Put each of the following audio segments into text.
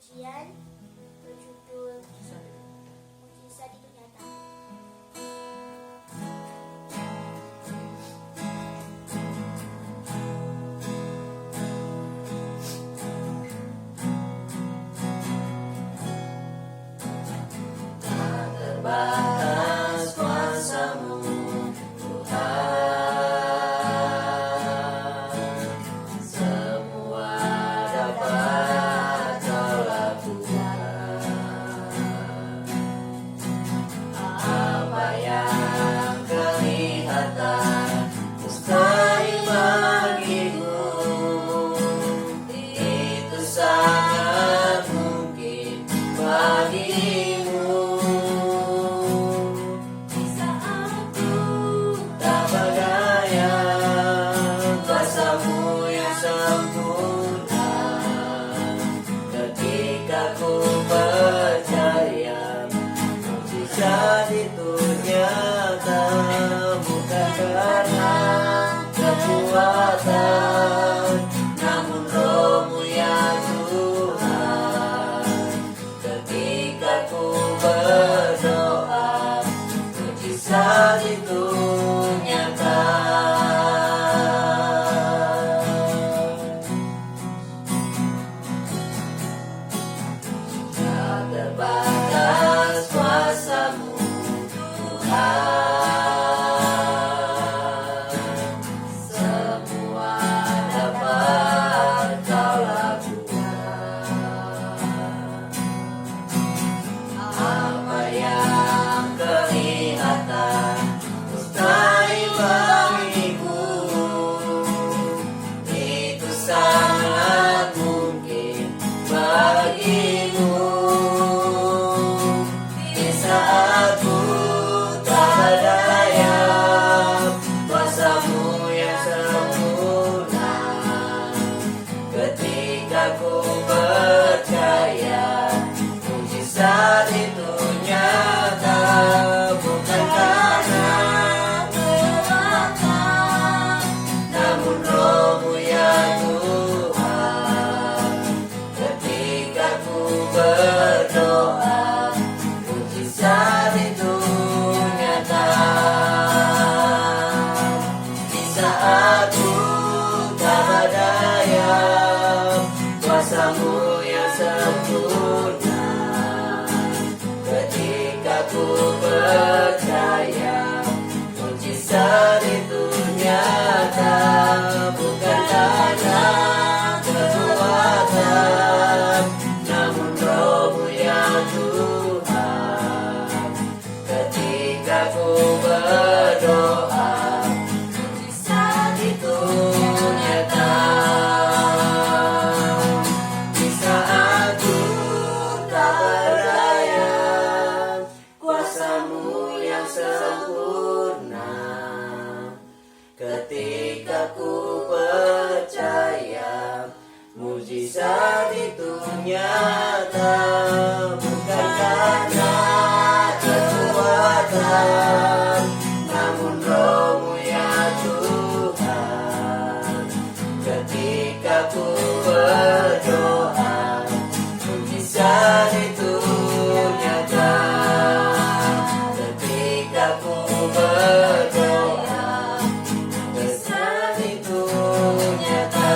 pujian berjudul Mukjizat itu Nyata. Tak terbatas kuasa-Mu, Tuhan. Semua dapat Kau lakukan. Apa yang kelihatan mustahil bagimu, itu sangat mungkin bagimu. Di saat ku tak berdaya, kuasa-Mu yang sempurna. Ketika ku percaya, mukjizat itu nyata, bukan karena kekuatan, namun Roh-Mu ya Tuhan. Ketika ku berdoa, mukjizat itu nyata. Tak terbatas kuasa-Mu, Tuhan. Semua dapat Kau lakukan. Apa yang kelihatan mustahil bagiku, itu sangat mungkin bagimu. Di saat ku tak berdaya, kuasa-Mu yang sempurna. Ketika ku percaya, mukjizat itu nyata, bukan karena kekuatan, namun Roh-Mu ya Tuhan. Ketika ku berdoa, mukjizat itu nyata. Di saat ku tak berdaya, kuasa-Mu yang sempurna. Ketika ku percaya, mukjizat itu nyata, bukan karena kekuatan, namun Roh-Mu ya Tuhan. Ketika ku berdoa, mukjizat itu nyata. Di saat ku tak berdaya, kuasa-Mu yang sempurna. Ketika ku percaya, mukjizat itu nyata, bukan karena kekuatan, namun Roh-Mu ya Tuhan. Ketika ku berdoa, mukjizat itu nyata. Ketika ku berdoa, mukjizat itu nyata.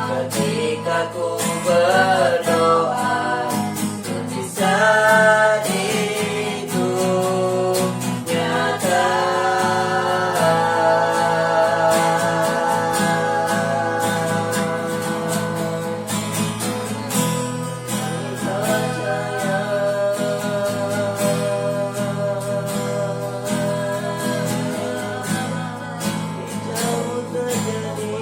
Ketika ku berdoa, mukjizat itu nyata. Jauh terjadi.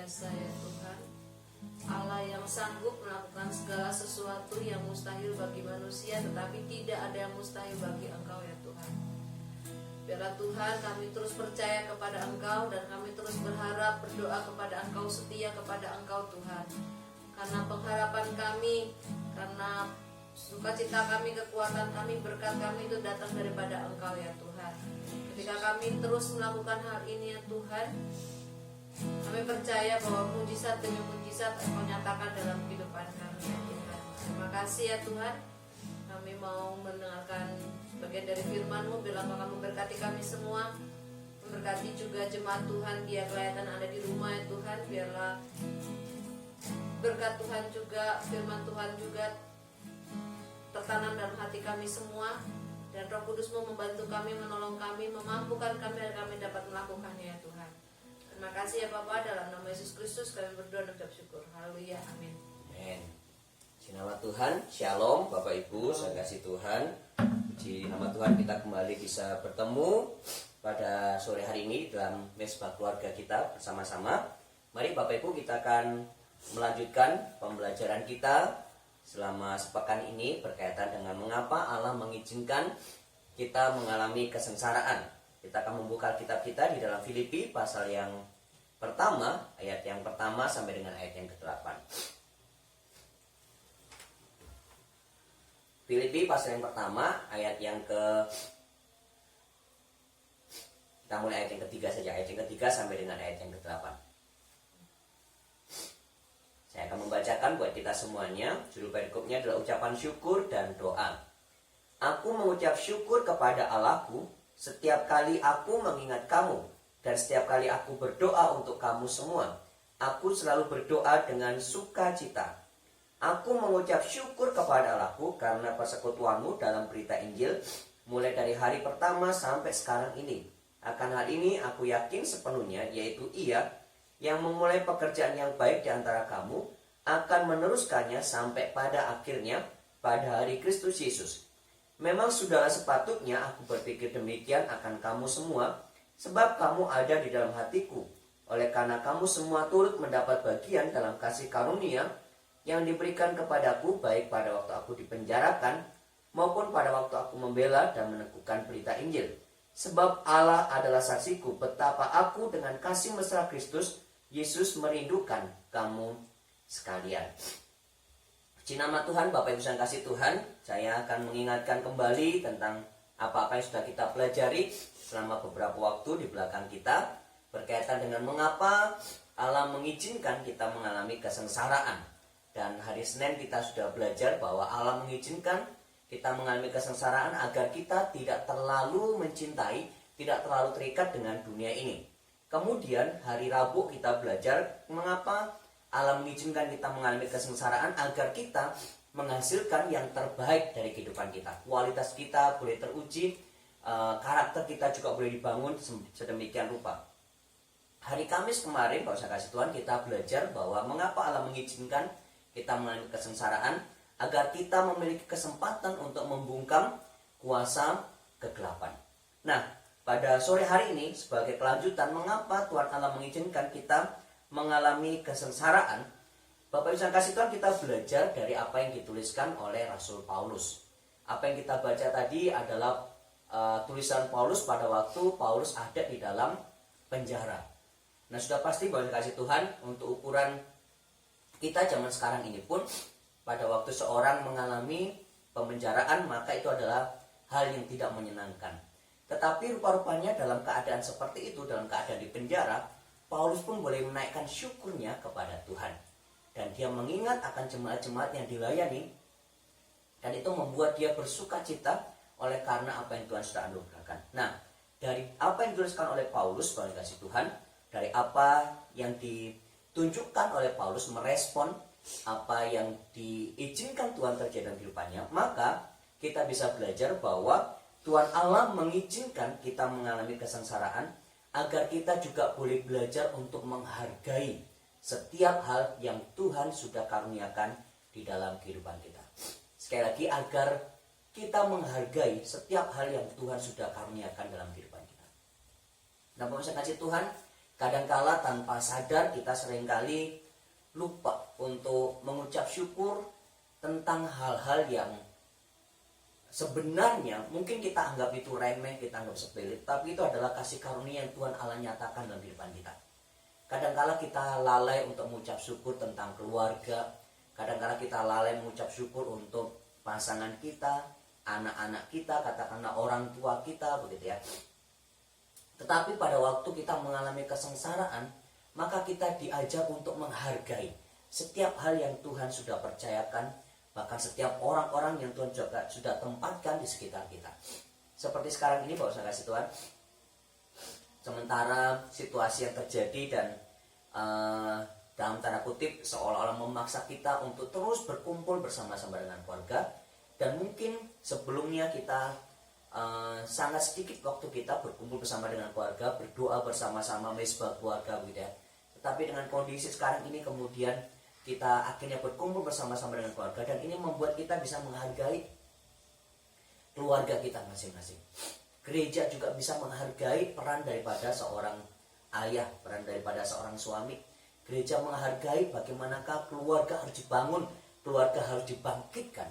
biasa ya Tuhan, Allah yang sanggup melakukan segala sesuatu yang mustahil bagi manusia, tetapi tidak ada yang mustahil bagi Engkau ya Tuhan. Biarlah Tuhan kami terus percaya kepada Engkau, dan kami terus berharap, berdoa kepada Engkau, setia kepada Engkau Tuhan. Karena pengharapan kami, karena sukacita kami, kekuatan kami, berkat kami itu datang daripada Engkau ya Tuhan. Ketika kami terus melakukan hal ini ya Tuhan, kami percaya bahwa mujizat demi mujizat Engkau nyatakan dalam kehidupan kami ya Tuhan. Terima kasih ya Tuhan. Kami mau mendengarkan bagian dari firman-Mu. Biarlah Engkau memberkati kami semua, memberkati juga jemaat Tuhan dia kelihatan ada di rumah ya Tuhan. Biarlah berkat Tuhan juga, firman Tuhan juga tertanam dalam hati kami semua, dan Roh Kudus-Mu membantu kami, menolong kami, memampukan kami agar kami dapat melakukannya ya Tuhan. Terima kasih ya Bapa, dalam nama Yesus Kristus kami berdoa dan ucap syukur. Haleluya, amin. Amin. Puji nama Tuhan, Shalom Bapak Ibu, saya kasih Tuhan. Puji nama Tuhan, kita kembali bisa bertemu pada sore hari ini dalam mesbah keluarga kita bersama-sama. Mari Bapak Ibu, kita akan melanjutkan pembelajaran kita selama sepekan ini berkaitan dengan mengapa Allah mengizinkan kita mengalami kesengsaraan. Kita akan membuka kitab kita di dalam Filipi pasal yang pertama, ayat yang pertama sampai dengan ayat yang ke-8. Filipi pasal yang pertama, ayat yang kita mulai ayat yang ketiga saja, ayat yang ketiga sampai dengan ayat yang ke-8. Saya akan membacakan buat kita semuanya. Judul perikopnya adalah ucapan syukur dan doa. Aku mengucap syukur kepada Allahku setiap kali aku mengingat kamu, dan setiap kali aku berdoa untuk kamu semua. Aku selalu berdoa dengan sukacita. Aku mengucap syukur kepada Allahku karena persekutuanmu dalam berita Injil, mulai dari hari pertama sampai sekarang ini. Akan hal ini aku yakin sepenuhnya, yaitu Ia yang memulai pekerjaan yang baik di antara kamu akan meneruskannya sampai pada akhirnya pada hari Kristus Yesus. Memang sudahlah sepatutnya aku berpikir demikian akan kamu semua, sebab kamu ada di dalam hatiku. Oleh karena kamu semua turut mendapat bagian dalam kasih karunia yang diberikan kepadaku, baik pada waktu aku dipenjarakan maupun pada waktu aku membela dan meneguhkan berita Injil. Sebab Allah adalah saksiku betapa aku dengan kasih mesra Kristus Yesus merindukan kamu sekalian. Puji nama Tuhan. Bapak Ibu yang kasih Tuhan, saya akan mengingatkan kembali tentang apa-apa yang sudah kita pelajari selama beberapa waktu di belakang kita, berkaitan dengan mengapa Allah mengizinkan kita mengalami kesengsaraan. Dan hari Senin kita sudah belajar bahwa Allah mengizinkan kita mengalami kesengsaraan agar kita tidak terlalu mencintai, tidak terlalu terikat dengan dunia ini. Kemudian hari Rabu kita belajar mengapa Allah mengizinkan kita mengalami kesengsaraan agar kita menghasilkan yang terbaik dari kehidupan kita. Kualitas kita boleh teruji, karakter kita juga boleh dibangun sedemikian rupa. Hari Kamis kemarin, Bapak saya kasih Tuhan, kita belajar bahwa mengapa Allah mengizinkan kita mengalami kesengsaraan agar kita memiliki kesempatan untuk membungkam kuasa kegelapan. Nah, pada sore hari ini sebagai kelanjutan mengapa Tuhan Allah mengizinkan kita mengalami kesengsaraan, Bapak Ibu yang kasih Tuhan, kita belajar dari apa yang dituliskan oleh Rasul Paulus. Apa yang kita baca tadi adalah tulisan Paulus pada waktu Paulus ada di dalam penjara. Nah, sudah pasti Bapak Ibu yang kasih Tuhan, untuk ukuran kita zaman sekarang ini pun, pada waktu seorang mengalami pemenjaraan, maka itu adalah hal yang tidak menyenangkan. Tetapi rupa-rupanya dalam keadaan seperti itu, dalam keadaan di penjara, Paulus pun boleh menaikkan syukurnya kepada Tuhan. Dan dia mengingat akan jemaat-jemaat yang dilayani, dan itu membuat dia bersuka cita oleh karena apa yang Tuhan sudah anugerahkan. Nah, dari apa yang dituliskan oleh Paulus, Bapak kasih Tuhan, dari apa yang ditunjukkan oleh Paulus, merespon apa yang diizinkan Tuhan terjadi dalam kehidupannya, maka kita bisa belajar bahwa Tuhan Allah mengizinkan kita mengalami kesengsaraan agar kita juga boleh belajar untuk menghargai setiap hal yang Tuhan sudah karuniakan di dalam kehidupan kita. Sekali lagi, agar kita menghargai setiap hal yang Tuhan sudah karuniakan dalam kehidupan kita. Nah, Bapak kasih Tuhan, Kadangkala tanpa sadar kita seringkali lupa untuk mengucap syukur tentang hal-hal yang sebenarnya mungkin kita anggap itu remeh, kita anggap sepele, tapi itu adalah kasih karunia yang Tuhan Allah nyatakan dalam kehidupan kita. Kadangkala kita lalai untuk mengucap syukur tentang keluarga, kadangkala kita lalai mengucap syukur untuk pasangan kita, anak-anak kita, katakanlah orang tua kita, begitu ya. Tetapi pada waktu kita mengalami kesengsaraan, maka kita diajak untuk menghargai setiap hal yang Tuhan sudah percayakan, bahkan setiap orang-orang yang Tuhan juga sudah tempatkan di sekitar kita. Seperti sekarang ini, Bapak kasih Tuhan, sementara situasi yang terjadi dan dalam tanda kutip seolah-olah memaksa kita untuk terus berkumpul bersama-sama dengan keluarga, dan mungkin sebelumnya kita sangat sedikit waktu kita berkumpul bersama dengan keluarga, berdoa bersama-sama mesbah keluarga gitu ya. Tetapi dengan kondisi sekarang ini kemudian kita akhirnya berkumpul bersama-sama dengan keluarga, dan ini membuat kita bisa menghargai keluarga kita masing-masing. Gereja juga bisa menghargai peran daripada seorang ayah, peran daripada seorang suami. Gereja menghargai bagaimanakah keluarga harus dibangun, keluarga harus dibangkitkan.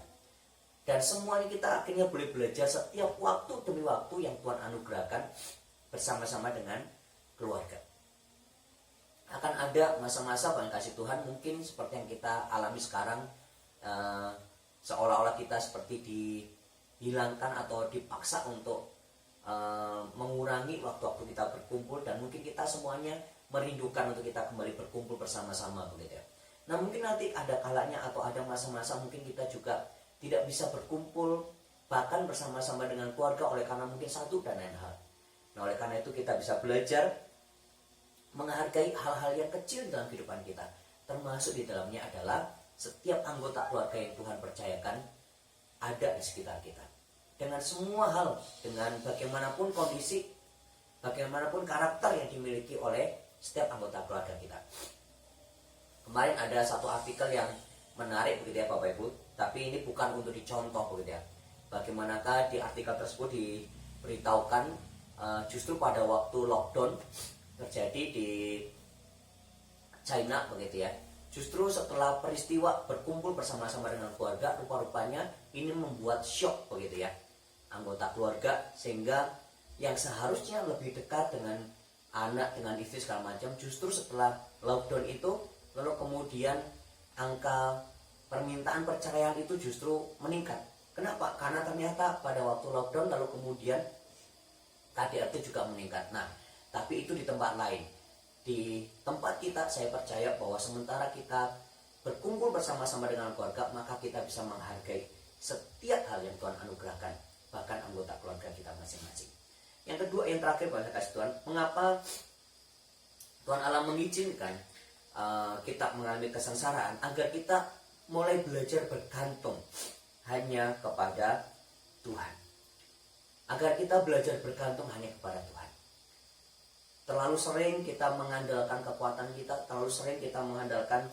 Dan semuanya kita akhirnya boleh belajar setiap waktu demi waktu yang Tuhan anugerahkan bersama-sama dengan keluarga. Akan ada masa-masa Bang kasih Tuhan mungkin seperti yang kita alami sekarang, seolah-olah kita seperti dihilangkan atau dipaksa untuk mengurangi waktu-waktu kita berkumpul, dan mungkin kita semuanya merindukan untuk kita kembali berkumpul bersama-sama begitu ya. Nah mungkin nanti ada kalanya atau ada masa-masa mungkin kita juga tidak bisa berkumpul bahkan bersama-sama dengan keluarga oleh karena mungkin satu dan lain hal. Nah oleh karena itu kita bisa belajar menghargai hal-hal yang kecil dalam kehidupan kita. Termasuk di dalamnya adalah setiap anggota keluarga yang Tuhan percayakan ada di sekitar kita. Dengan semua hal, dengan bagaimanapun kondisi, bagaimanapun karakter yang dimiliki oleh setiap anggota keluarga kita. Kemarin ada satu artikel yang menarik begitu ya Bapak Ibu, tapi ini bukan untuk dicontoh begitu ya. Bagaimanakah di artikel tersebut diberitahukan justru pada waktu lockdown terjadi di China begitu ya. Justru setelah peristiwa berkumpul bersama-sama dengan keluarga, rupa-rupanya ini membuat shock begitu ya anggota keluarga, sehingga yang seharusnya lebih dekat dengan anak, dengan istri segala macam, justru setelah lockdown itu lalu kemudian angka permintaan perceraian itu justru meningkat. Kenapa? Karena ternyata pada waktu lockdown lalu kemudian KDRT juga meningkat. Nah, tapi itu di tempat lain. Di tempat kita saya percaya bahwa sementara kita berkumpul bersama-sama dengan keluarga, maka kita bisa menghargai setiap hal yang Tuhan anugerahkan, bahkan anggota keluarga kita masing-masing. Yang kedua, yang terakhir Bapak kasih Tuhan, mengapa Tuhan Allah mengizinkan kita mengalami kesengsaraan, agar kita mulai belajar bergantung hanya kepada Tuhan. Agar kita belajar bergantung hanya kepada Tuhan. Terlalu sering kita mengandalkan kekuatan kita, terlalu sering kita mengandalkan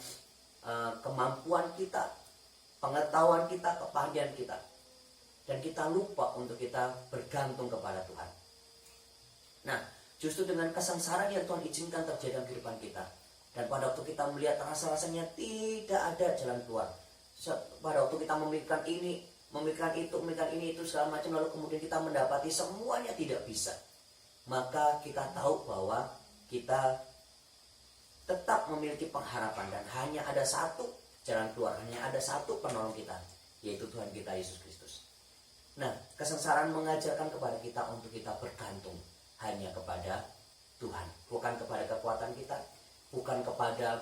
kemampuan kita, pengetahuan kita, kepandaian kita. Dan kita lupa untuk kita bergantung kepada Tuhan. Nah, justru dengan kesengsaraan yang Tuhan izinkan terjadi dalam kehidupan kita, dan pada waktu kita melihat rasa-rasanya tidak ada jalan keluar, pada waktu kita memikirkan ini, memikirkan itu segala macam, lalu kemudian kita mendapati semuanya tidak bisa, maka kita tahu bahwa kita tetap memiliki pengharapan, dan hanya ada satu jalan keluar, hanya ada satu penolong kita, yaitu Tuhan kita Yesus Kristus. Nah, kesengsaraan mengajarkan kepada kita untuk kita bergantung hanya kepada Tuhan, bukan kepada kekuatan kita, bukan kepada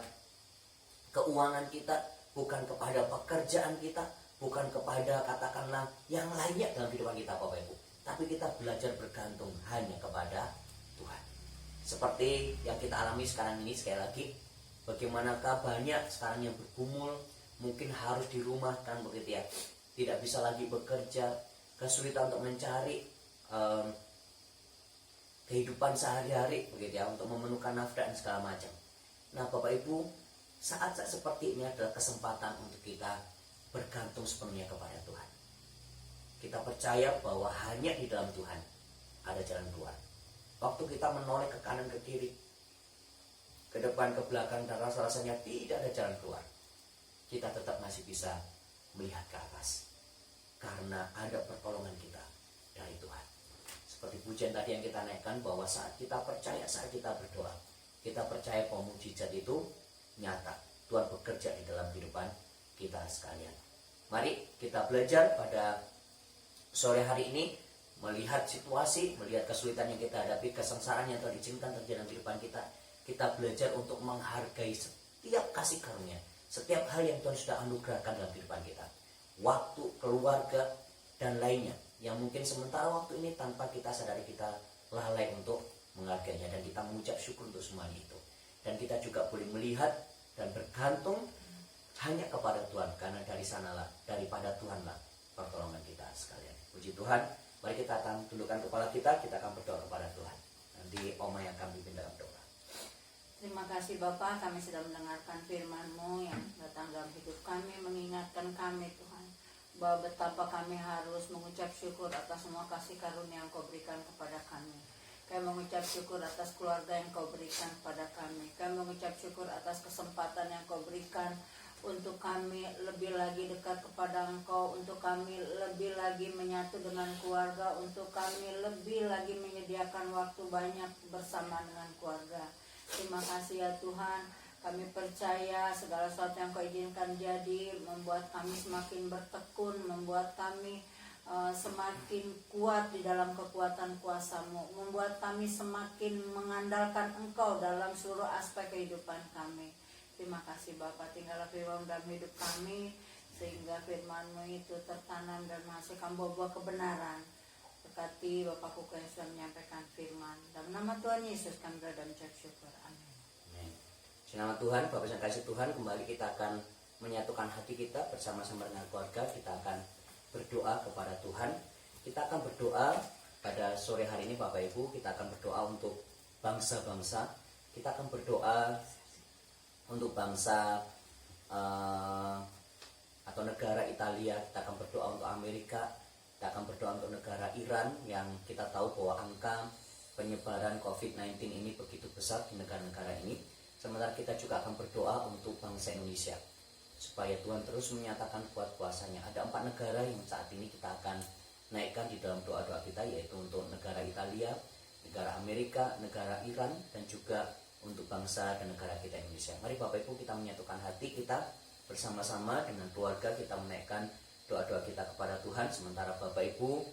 keuangan kita, bukan kepada pekerjaan kita, bukan kepada katakanlah yang lainnya dalam kehidupan kita Bapak Ibu, tapi kita belajar bergantung hanya kepada Tuhan. Seperti yang kita alami sekarang ini, sekali lagi, bagaimanakah banyak sekarang yang bergumul, mungkin harus dirumahkan begitu ya, tidak bisa lagi bekerja, kesulitan untuk mencari kehidupan sehari-hari begitu ya, untuk memenuhkan nafkah dan segala macam. Nah Bapak Ibu, saat-saat seperti ini adalah kesempatan untuk kita bergantung sepenuhnya kepada Tuhan. Kita percaya bahwa hanya di dalam Tuhan ada jalan keluar. Waktu kita menoleh ke kanan ke kiri, depan, ke belakang, dan rasa-rasanya tidak ada jalan keluar, kita tetap masih bisa melihat ke atas. Karena ada pertolongan kita dari Tuhan. Seperti pujian tadi yang kita naikkan, bahwa saat kita percaya, saat kita berdoa, kita percaya bahwa mujizat itu nyata. Tuhan bekerja di dalam kehidupan kita sekalian. Mari kita belajar pada sore hari ini, melihat situasi, melihat kesulitan yang kita hadapi, kesengsaraan yang telah diizinkan terjadi dalam kehidupan kita. Kita belajar untuk menghargai setiap kasih karunia, setiap hal yang Tuhan sudah anugerahkan dalam kehidupan kita. Waktu, keluarga, dan lainnya yang mungkin sementara waktu ini tanpa kita sadari kita lalai untuk menghargainya, dan kita mengucap syukur untuk semua itu. Dan kita juga boleh melihat dan bergantung hanya kepada Tuhan, karena dari sanalah, daripada Tuhanlah pertolongan kita sekalian. Puji Tuhan. Mari kita akan tundukkan kepala kita akan berdoa kepada Tuhan. Nanti Oma yang akan pimpin dalam doa. Terima kasih Bapak, kami sudah mendengarkan firman-Mu yang datang dalam hidup kami, mengingatkan kami Tuhan, bahwa betapa kami harus mengucap syukur atas semua kasih karunia yang Kau berikan kepada kami. Kami mengucap syukur atas keluarga yang Kau berikan kepada kami. Kami mengucap syukur atas kesempatan yang Kau berikan untuk kami lebih lagi dekat kepada Engkau, untuk kami lebih lagi menyatu dengan keluarga, untuk kami lebih lagi menyediakan waktu banyak bersama dengan keluarga. Terima kasih ya Tuhan, kami percaya segala sesuatu yang Kau izinkan jadi membuat kami semakin bertekun, membuat kami semakin kuat di dalam kekuatan kuasa-Mu, membuat kami semakin mengandalkan Engkau dalam seluruh aspek kehidupan kami. Terima kasih Bapak, tinggallah firman dalam hidup kami, sehingga firman-Mu itu tertanam dan menghasilkan buah-buah kebenaran. Berkati Bapakku yang sudah menyampaikan firman. Dalam nama Tuhan Yesus kami berdoa dan mengucap syukur. Amin. Nama Tuhan, Bapak yang kasih Tuhan, kembali kita akan menyatukan hati kita bersama-sama dengan keluarga. Kita akan berdoa kepada Tuhan. Kita akan berdoa pada sore hari ini Bapak Ibu. Kita akan berdoa untuk bangsa-bangsa. Kita akan berdoa untuk bangsa atau negara Italia. Kita akan berdoa untuk Amerika. Kita akan berdoa untuk negara Iran, yang kita tahu bahwa angka penyebaran COVID-19 ini begitu besar di negara-negara ini. Sementara kita juga akan berdoa untuk bangsa Indonesia, supaya Tuhan terus menyatakan kuat kuasanya. Ada 4 negara yang saat ini kita akan naikkan di dalam doa-doa kita, yaitu untuk negara Italia, negara Amerika, negara Iran, dan juga untuk bangsa dan negara kita Indonesia. Mari Bapak Ibu kita menyatukan hati kita bersama-sama dengan keluarga, kita menaikkan doa-doa kita kepada Tuhan. Sementara Bapak Ibu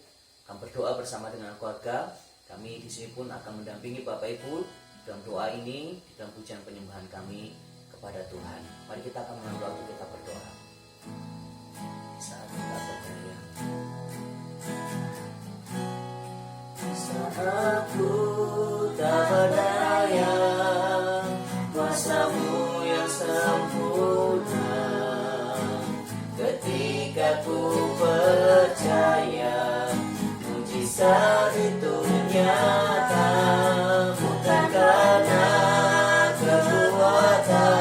akan berdoa bersama dengan keluarga, kami di sini pun akan mendampingi Bapak Ibu dalam doa ini, di dalam pujian penyembahan kami kepada Tuhan. Mari kita akan mengambil waktu kita berdoa. Saat kita berdaya, saat aku tak berdaya, kuasa-Mu yang sempurna. Ketika ku percaya, mujizat itu nyata, bukan karena kekuatan,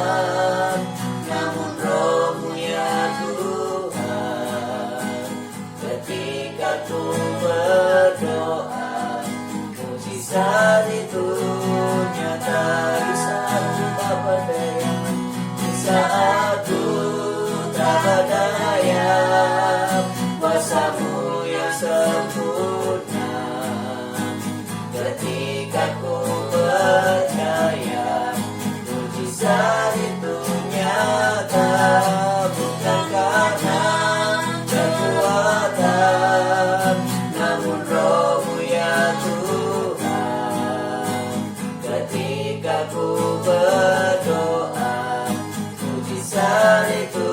namun Roh-Mu ya Tuhan. Ketika ku berdoa, mujizat itu nyata. Di saat kita berdaya, di saat ku tak berdaya, kuasa-Mu yang sempurna. Ketika ku percaya, mujizat itu nyata, bukan karena kekuatan, namun Roh-Mu ya Tuhan. Ketika ku berdoa, mujizat itu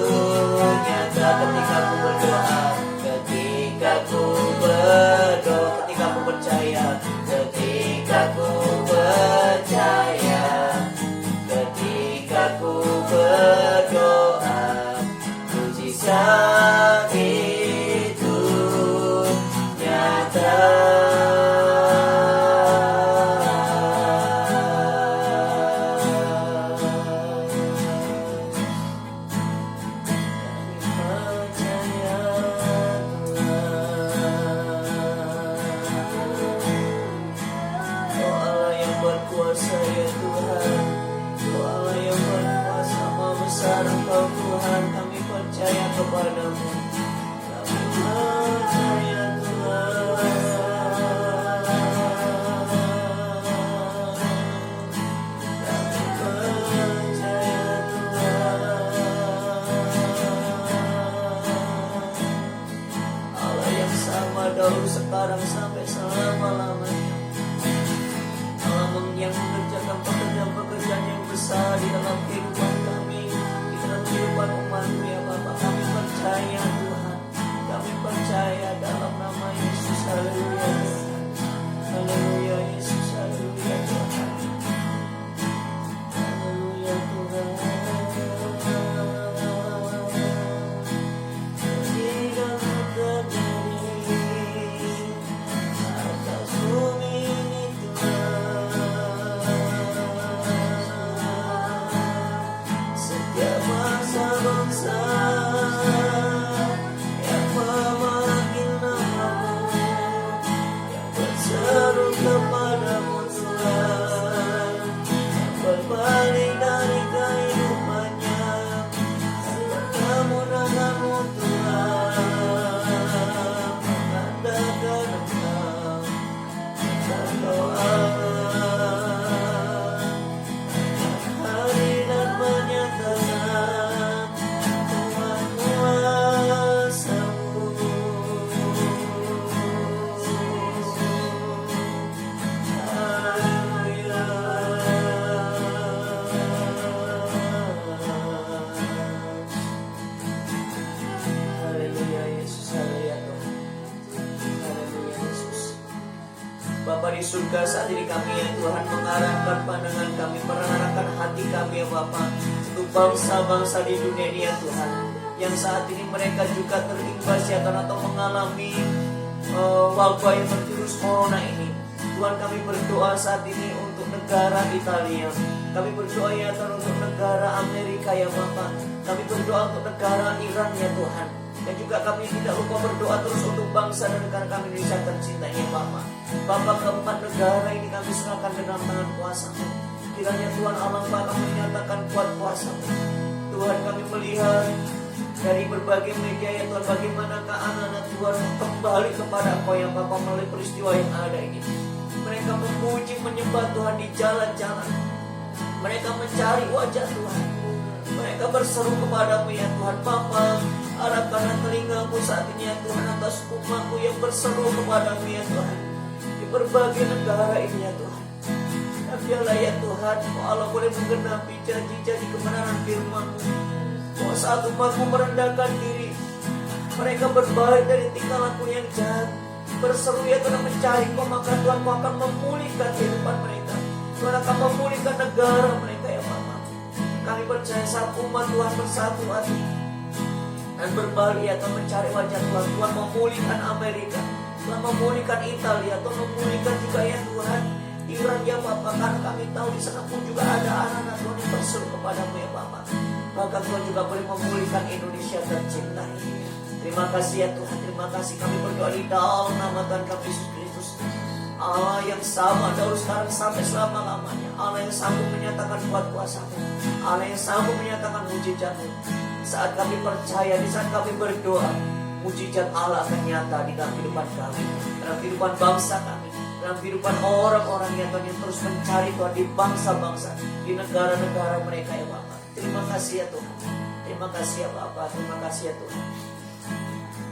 nyata. Ketika ku berdoa, ketika ku berdoa, ketika ku percaya, ketika ku percaya, ketika ku berdoa, mujizat itu nyata. juga saat ini kami ya Tuhan mengarahkan pandangan kami, mengarahkan hati kami ya Bapa untuk bangsa-bangsa di dunia ini ya Tuhan, yang saat ini mereka juga terimbas ya Tuhan atau mengalami wabah yang bervirus corona ini. Tuhan, kami berdoa saat ini untuk negara Italia, kami berdoa ya Tuhan untuk negara Amerika ya Bapa, kami berdoa untuk negara Iran ya Tuhan, dan juga kami tidak lupa berdoa terus untuk bangsa dan negara kami Indonesia tercinta ya Bapa. Bapa, keempat negara ini kami serahkan dalam tangan kuasa-Mu. Kiranya Tuhan Allah Bapa menyatakan kuat kuasa-Mu. Tuhan, kami melihat dari berbagai media ya Tuhan, bagaimanakah anak-anak Tuhan kembali kepada Engkau ya Bapa melalui peristiwa yang ada ini. Mereka memuji menyembah Tuhan di jalan-jalan. Mereka mencari wajah Tuhan. Mereka berseru kepadamu ya Tuhan. Bapa, arahkanlah telingamu saat ini ya Tuhan atas umatmu yang berseru kepadamu ya Tuhan di berbagai negara ini ya Tuhan. Dan biarlah ya Tuhan, Allah boleh menggenapi janji-janji kebenaran firman-Mu. Bahwa saat umatmu merendahkan diri, mereka berbalik dari tingkah laku yang jahat, berseru ya Tuhan mencari Kau, maka Tuhan Kau akan memulihkan kehidupan mereka. Tuhan akan memulihkan negara mereka ya Bapa. Kami percaya saat umat Tuhan bersatu hati dan berbalik ya Tuhan mencari wajah Tuhan, Tuhan memulihkan Amerika, Tuhan memulihkan Italia, Tuhan memulihkan juga ya Tuhan Iran ya Bapa. Karena kami tahu di sana pun juga ada anak-anak Tuhan yang berseru kepadamu ya Bapa. Bahkan Tuhan juga boleh memulihkan Indonesia tercinta ini. Terima kasih ya Tuhan, terima kasih. Kami berdoa di dalam nama Tuhan kami Yesus Kristus, Allah yang sama dahulu sekarang sampai selama-lamanya, Allah yang sanggup menyatakan kuat kuasa-Mu, Allah yang sanggup menyatakan mujizat-Mu. Saat kami percaya, di saat kami berdoa, mujizat Allah akan nyata di dalam kehidupan kami, dalam kehidupan bangsa kami, dalam kehidupan orang-orang yang terus mencari Tuhan di bangsa-bangsa, di negara-negara mereka ya Bapa. Terima kasih ya Tuhan, terima kasih ya Bapa, terima kasih ya Tuhan.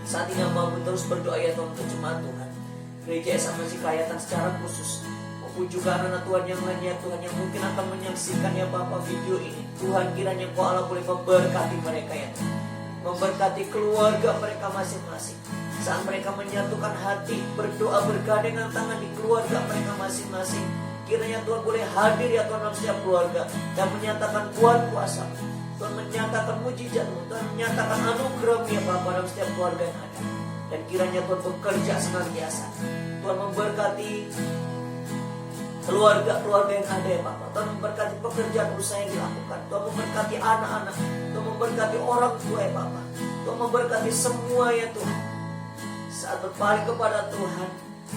Saat ini hamba terus berdoa ya Tuhan untuk jemaat Tuhan, gereja SMA Cikayatan secara khusus, maupun juga anak-anak Tuhan yang lainnya Tuhan yang mungkin akan menyaksikan ya Bapa video ini. Tuhan, kiranya Kau Allah boleh memberkati mereka ya Tuhan, memberkati keluarga mereka masing-masing. Saat mereka menyatukan hati, berdoa bergandengan tangan di keluarga mereka masing-masing, kiranya Tuhan boleh hadir ya Tuhan dalam setiap keluarga dan menyatakan kuat kuasa. Tuhan menyatakan mujizat-Mu, Tuhan menyatakan anugerah-Mu ya Bapa dalam setiap keluarga yang ada. Dan kiranya Tuhan bekerja senantiasa. Tuhan memberkati keluarga-keluarga yang ada ya Bapa. Tuhan memberkati pekerjaan usaha yang dilakukan. Tuhan memberkati anak-anak. Tuhan memberkati orang tua ya Bapa. Tuhan memberkati semua ya Tuhan. Saat berpaling kepada Tuhan,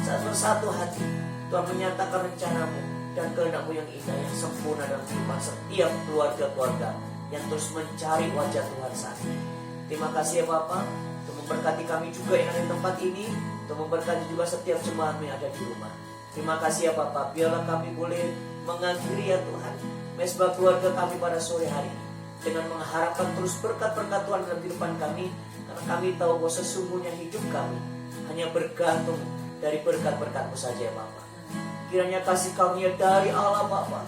saat bersatu hati, Tuhan menyatakan rencana-Mu dan kehendak-Mu yang indah, yang sempurna dalam kehidupan setiap keluarga-keluarga yang terus mencari wajah Tuhan saat ini. Terima kasih ya Bapa, untuk memberkati kami juga yang ada di tempat ini, untuk memberkati juga setiap jemaat-Mu yang ada di rumah. Terima kasih ya Bapa, biarlah kami boleh mengakhiri ya Tuhan mesbah keluarga kami pada sore hari ini dengan mengharapkan terus berkat-berkat Tuhan dalam kehidupan kami, karena kami tahu bahwa sesungguhnya hidup kami hanya bergantung dari berkat-berkat-Mu saja ya Bapa. Kiranya kasih karunia dari Allah Bapa,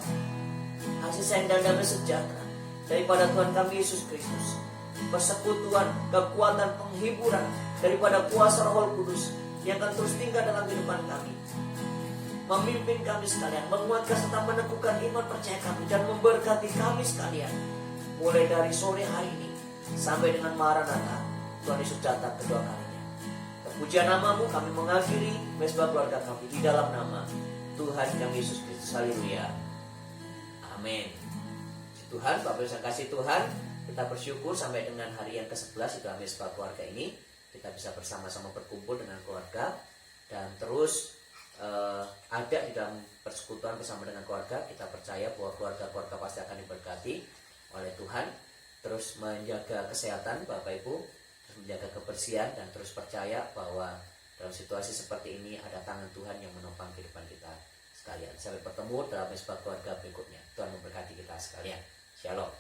kasih sayang dan damai sejahtera daripada Tuhan kami Yesus Kristus, persekutuan, kekuatan, penghiburan daripada kuasa Roh Kudus yang akan terus tinggal dalam kehidupan kami, memimpin kami sekalian, menguatkan serta meneguhkan iman percaya kami, dan memberkati kami sekalian mulai dari sore hari ini sampai dengan Maranatha Tuhan Yesus datang kedua kalinya. Terpujian nama-Mu, kami mengakhiri mesbah keluarga kami di dalam nama Tuhan kami Yesus Kristus. Haleluya, amin. Tuhan, Bapak Ibu kasih Tuhan, kita bersyukur sampai dengan hari yang ke-11 itu mesbah keluarga ini kita bisa bersama-sama berkumpul dengan keluarga dan terus ada di dalam persekutuan bersama dengan keluarga. Kita percaya bahwa keluarga-keluarga pasti akan diberkati oleh Tuhan. Terus menjaga kesehatan Bapak Ibu, terus menjaga kebersihan, dan terus percaya bahwa dalam situasi seperti ini ada tangan Tuhan yang menopang kehidupan kita sekalian. Sampai bertemu dalam mesbah keluarga berikutnya. Tuhan memberkati kita sekalian. Shalom.